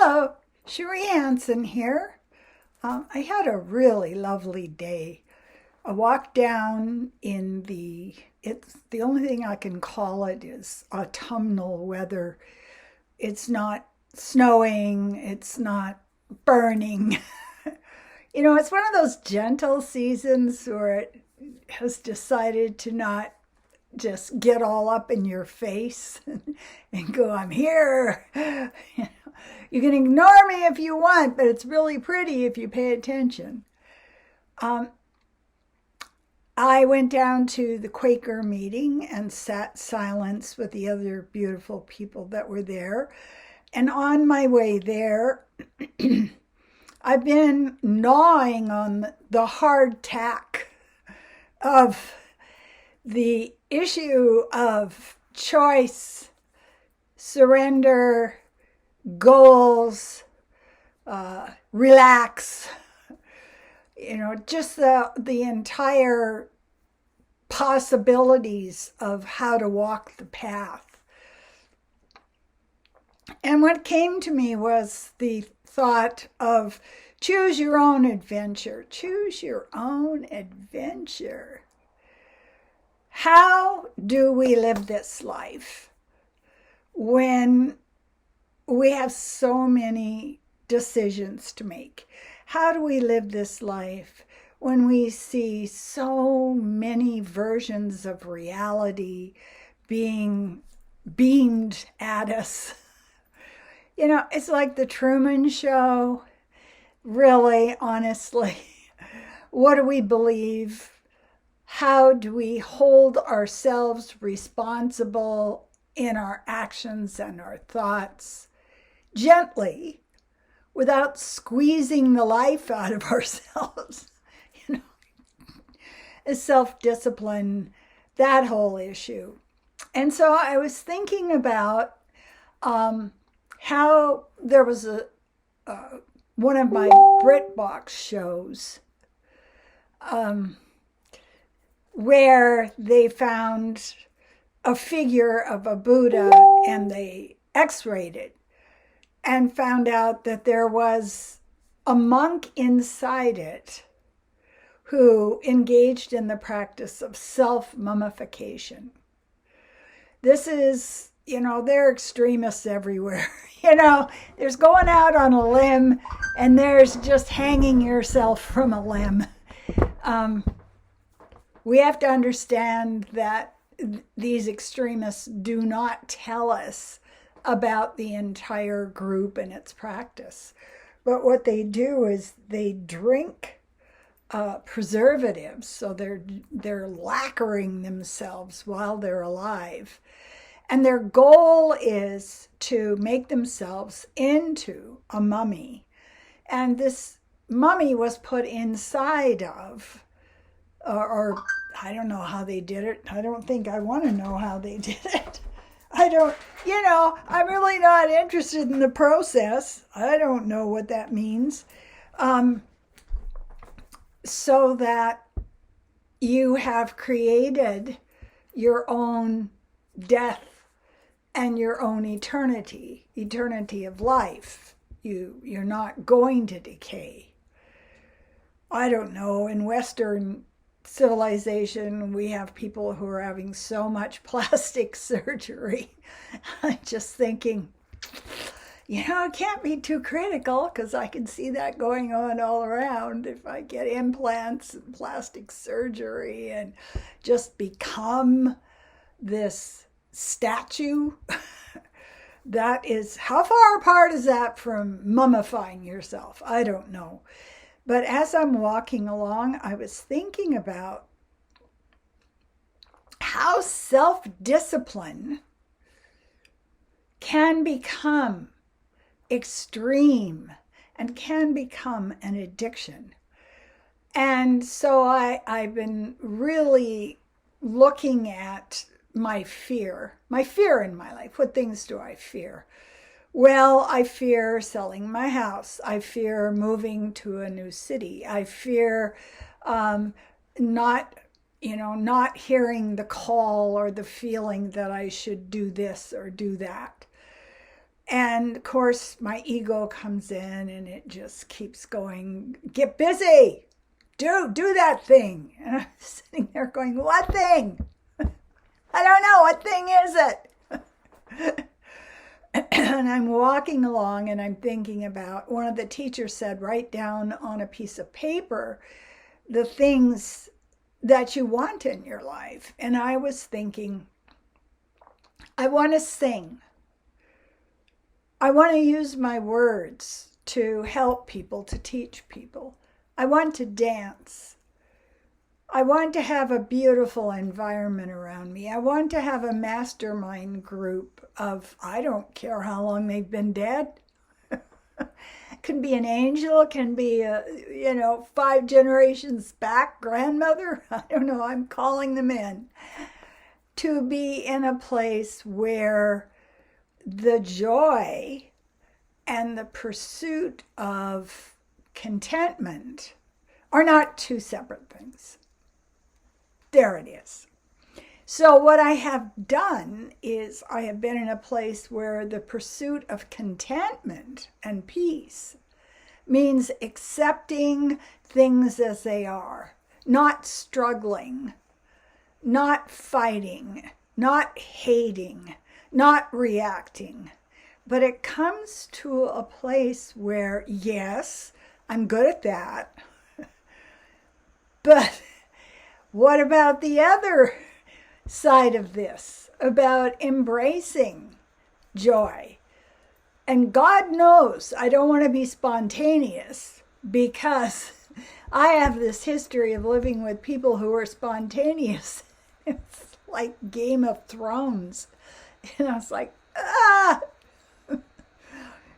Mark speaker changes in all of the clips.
Speaker 1: Hello, CherieHanson here. I had a really lovely day. I walked down in it's the only thing I can call it is autumnal weather. It's not snowing, it's not burning. It's one of those gentle seasons where it has decided to not just get all up in your face and go, I'm here. You can ignore me if you want, but it's really pretty if you pay attention. Um, I went down to the Quaker meeting and sat silence with the other beautiful people that were there. And on my way there, I've been gnawing on the hard tack of the issue of choice, surrender, goals, relax, just the entire possibilities of how to walk the path. And what came to me was the thought of choose your own adventure. Choose your own adventure. How do we live this life when we have so many decisions to make? How do we live this life when we see so many versions of reality being beamed at us? It's like the Truman Show. Really, honestly, what do we believe? How do we hold ourselves responsible in our actions and our thoughts gently without squeezing the life out of ourselves? Self-discipline, that whole issue. And so I was thinking about how there was one of my BritBox shows where they found a figure of a Buddha and they x-rayed it and found out that there was a monk inside it who engaged in the practice of self-mummification. This is, there are extremists everywhere. There's going out on a limb and there's just hanging yourself from a limb. We have to understand that these extremists do not tell us about the entire group and its practice. But what they do is they drink preservatives, so they're lacquering themselves while they're alive. And their goal is to make themselves into a mummy. And this mummy was put inside of, or I don't know how they did it. I don't think I want to know how they did it. I'm really not interested in the process. I don't know what that means. So that you have created your own death and your own eternity of life. You're not going to decay. I don't know, in Western civilization, we have people who are having so much plastic surgery. I'm just thinking, it can't be too critical because I can see that going on all around if I get implants and plastic surgery and just become this statue. That is, how far apart is that from mummifying yourself? I don't know. But as I'm walking along, I was thinking about how self-discipline can become extreme and can become an addiction. And so I've been really looking at my fear in my life. What things do I fear? Well, I fear selling my house. I fear moving to a new city. I fear not hearing the call or the feeling that I should do this or do that. And of course, my ego comes in and it just keeps going, get busy, do that thing. And I'm sitting there going, what thing? I don't know, what thing is it? And I'm walking along and I'm thinking about, one of the teachers said, write down on a piece of paper the things that you want in your life. And I was thinking, I want to sing. I want to use my words to help people, to teach people. I want to dance. I want to have a beautiful environment around me. I want to have a mastermind group of, I don't care how long they've been dead. Can be an angel, can be a, 5 generations back grandmother. I don't know, I'm calling them in. To be in a place where the joy and the pursuit of contentment are not two separate things. There it is. So what I have done is I have been in a place where the pursuit of contentment and peace means accepting things as they are, not struggling, not fighting, not hating, not reacting. But it comes to a place where, yes, I'm good at that. But what about the other side of this, about embracing joy? And God knows I don't want to be spontaneous, because I have this history of living with people who are spontaneous. It's like Game of Thrones. And I was like,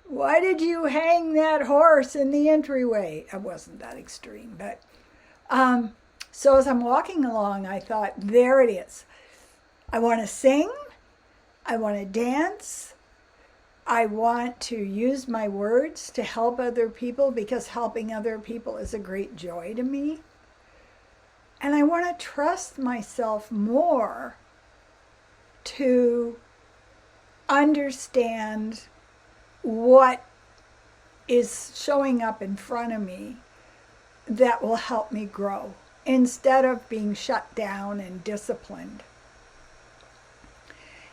Speaker 1: why did you hang that horse in the entryway? It wasn't that extreme, but so as I'm walking along, I thought, there it is. I want to sing. I want to dance. I want to use my words to help other people, because helping other people is a great joy to me. And I want to trust myself more to understand what is showing up in front of me that will help me grow, instead of being shut down and disciplined.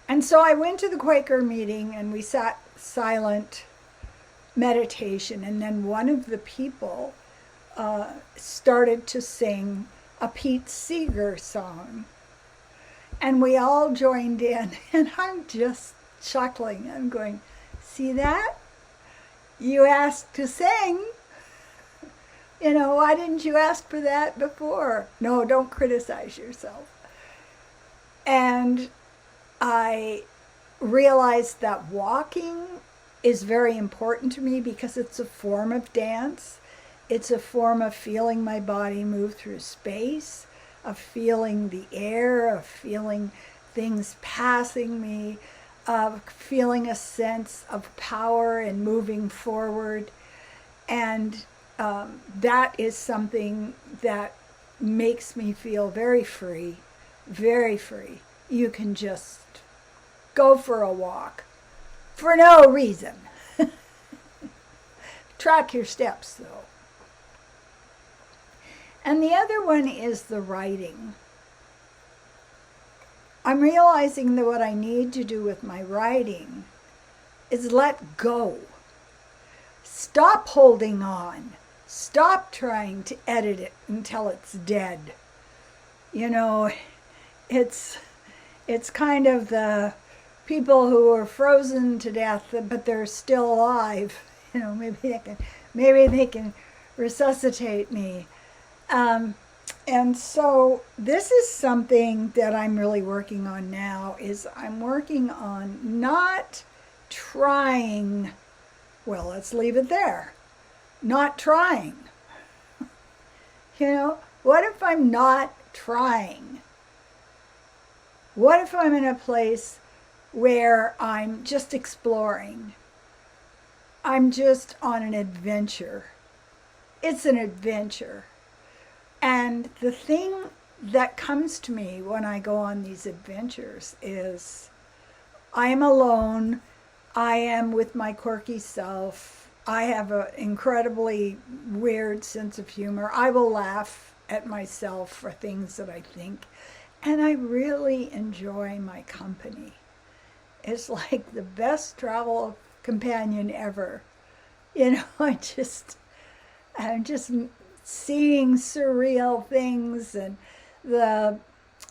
Speaker 1: And so I went to the Quaker meeting and we sat silent meditation. And then one of the people started to sing a Pete Seeger song. And we all joined in, and I'm just chuckling. I'm going, see that? You asked to sing. Why didn't you ask for that before? No, don't criticize yourself. And I realized that walking is very important to me, because it's a form of dance. It's a form of feeling my body move through space, of feeling the air, of feeling things passing me, of feeling a sense of power and moving forward. And that is something that makes me feel very free, very free. You can just go for a walk for no reason. Track your steps, though. And the other one is the writing. I'm realizing that what I need to do with my writing is let go. Stop holding on. Stop trying to edit it until it's dead. It's kind of the people who are frozen to death, but they're still alive. Maybe they can resuscitate me. And so this is something that I'm really working on now, is I'm working on not trying, well, let's leave it there, not trying. What if I'm not trying? What if I'm in a place where I'm just exploring? I'm just on an adventure. It's an adventure. And the thing that comes to me when I go on these adventures is I am alone. I am with my quirky self. I have an incredibly weird sense of humor. I will laugh at myself for things that I think. And I really enjoy my company. It's like the best travel companion ever. I'm just seeing surreal things. And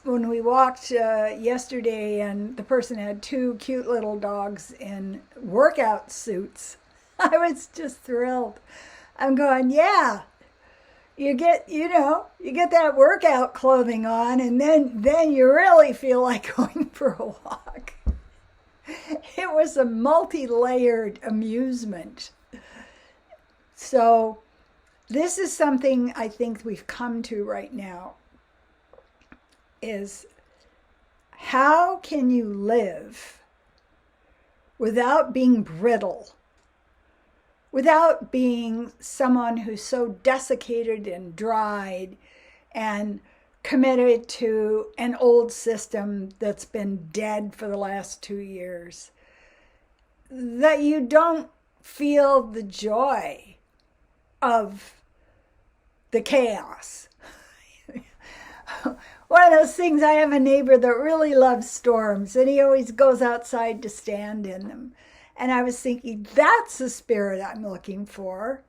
Speaker 1: when we walked yesterday, and the person had two cute little dogs in workout suits, I was just thrilled. I'm going, yeah, you get that workout clothing on, and then you really feel like going for a walk. It was a multi-layered amusement. So this is something I think we've come to right now, is how can you live without being brittle, without being someone who's so desiccated and dried and committed to an old system that's been dead for the last 2 years, that you don't feel the joy of the chaos. One of those things, I have a neighbor that really loves storms, and he always goes outside to stand in them. And I was thinking, that's the spirit I'm looking for.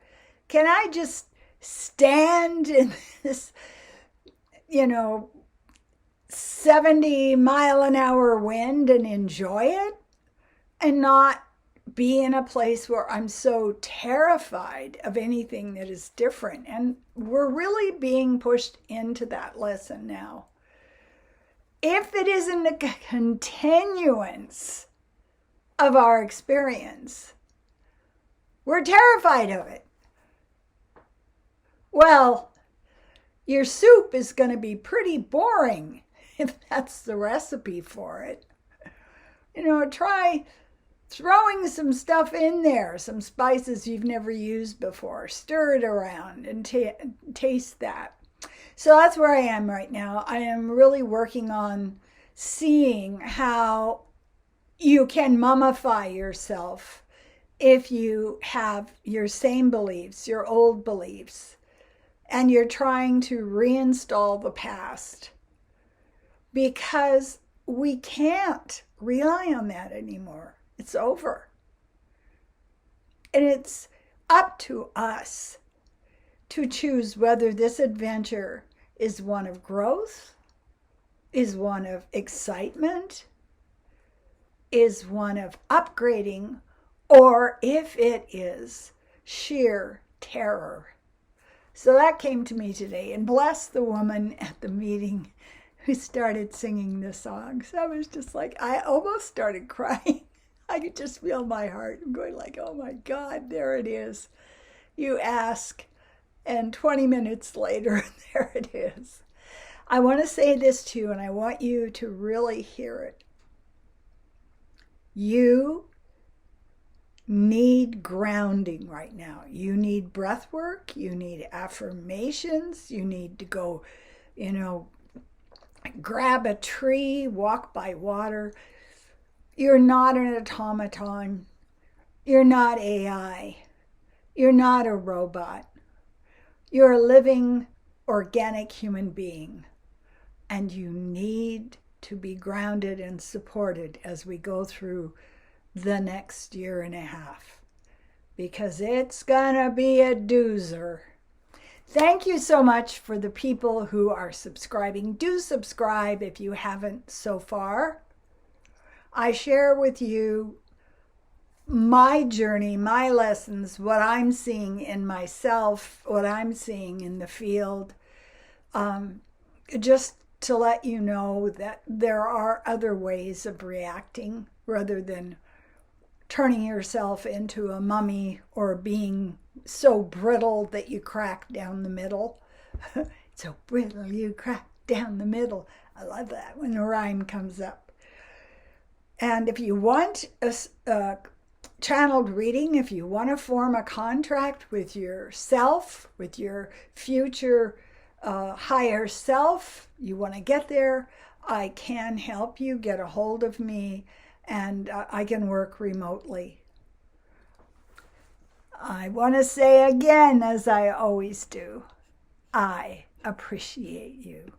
Speaker 1: Can I just stand in this, 70-mile-an-hour wind and enjoy it, and not be in a place where I'm so terrified of anything that is different? And we're really being pushed into that lesson now. If it isn't a continuance of our experience, we're terrified of it. Well, your soup is going to be pretty boring if that's the recipe for it. Try throwing some stuff in there, some spices you've never used before. Stir it around and taste that. So that's where I am right now. I am really working on seeing how you can mummify yourself if you have your same beliefs, your old beliefs, and you're trying to reinstall the past, because we can't rely on that anymore. It's over. And it's up to us to choose whether this adventure is one of growth, is one of excitement, is one of upgrading, or if it is sheer terror. So that came to me today, and bless the woman at the meeting who started singing this song. So I was just like, I almost started crying. I could just feel my heart going like, oh my God, there it is. You ask, and 20 minutes later, there it is. I want to say this to you, and I want you to really hear it. You need grounding right now. You need breath work. You need affirmations. You need to go, grab a tree, walk by water. You're not an automaton. You're not AI. You're not a robot. You're a living, organic human being. And you need to be grounded and supported as we go through the next year and a half, because it's gonna be a doozer. Thank you so much for the people who are subscribing. Do subscribe if you haven't so far. I share with you my journey, my lessons, what I'm seeing in myself, what I'm seeing in the field, just to let you know that there are other ways of reacting rather than turning yourself into a mummy or being so brittle that you crack down the middle. So brittle you crack down the middle. I love that when the rhyme comes up. And if you want a channeled reading, if you want to form a contract with yourself, with your future higher self, you want to get there, I can help you. Get a hold of me and I can work remotely. I want to say again, as I always do, I appreciate you.